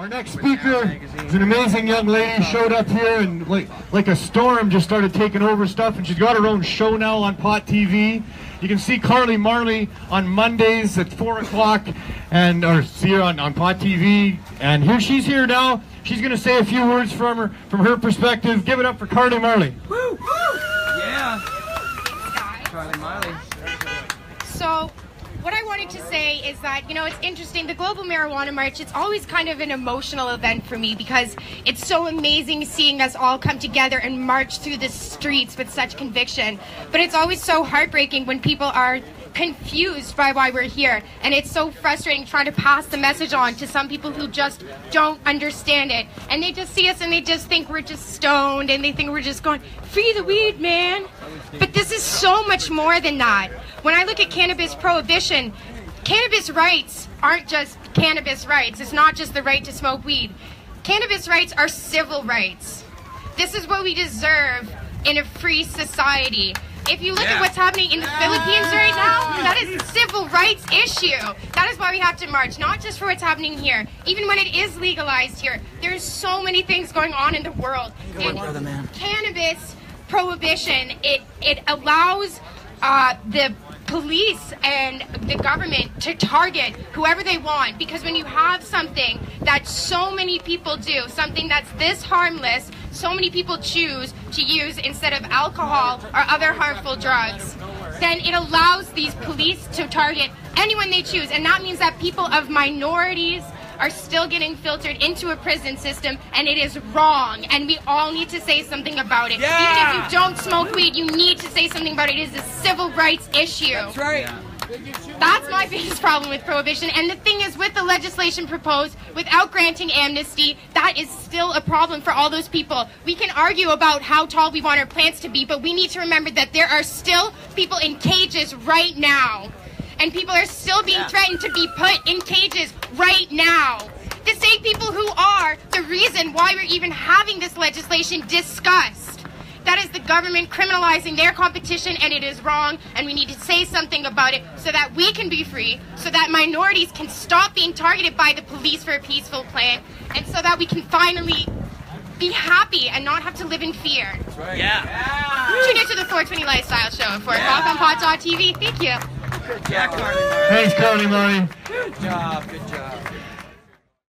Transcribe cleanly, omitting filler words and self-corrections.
Our next speaker is an amazing young lady. Showed up here and like a storm just started taking over stuff, and she's got her own show now on Pot TV. You can see Carly Marley on Mondays at 4 o'clock, or see her on Pot TV. And she's here now. She's going to say a few words from her perspective. Give it up for Carly Marley. Woo! Woo! Yeah. Carly Marley. So, what I wanted to say is that, you know, it's interesting, the Global Marijuana March, it's always kind of an emotional event for me because it's so amazing seeing us all come together and march through the streets with such conviction. But it's always so heartbreaking when people are confused by why we're here, and it's so frustrating trying to pass the message on to some people who just don't understand it, and they just see us and they just think we're just stoned, and they think we're just going, free the weed, man. But this is so much more than that. When I look at cannabis prohibition, cannabis rights aren't just cannabis rights. It's not just the right to smoke weed. Cannabis rights are civil rights. This is what we deserve in a free society. If you look at what's happening in the Philippines right now, that is a civil rights issue. That is why we have to march, not just for what's happening here. Even when it is legalized here, there's so many things going on in the world. And cannabis prohibition, it allows the police and the government to target whoever they want, because when you have something that so many people do, something that's this harmless, so many people choose to use instead of alcohol or other harmful drugs, then it allows these police to target anyone they choose, and that means that people of minorities are still getting filtered into a prison system, and it is wrong, and we all need to say something about it. Yeah. Even if you don't smoke weed, you need to say something about it. It is a civil rights issue. That's right. Yeah. That's my biggest problem with prohibition, and the thing is, with the legislation proposed, without granting amnesty, that is still a problem for all those people. We can argue about how tall we want our plants to be, but we need to remember that there are still people in cages right now. And people are still being threatened to be put in cages right now. The same people who are the reason why we're even having this legislation discussed. That is the government criminalizing their competition, and it is wrong, and we need to say something about it so that we can be free, so that minorities can stop being targeted by the police for a peaceful plan, and so that we can finally be happy and not have to live in fear. That's right. Yeah. Tune into the 420 Lifestyle Show at 4 o'clock on Pot.TV. Thank you. Yeah, Carly Marley. Thanks, Carly Marley. Good job, good job.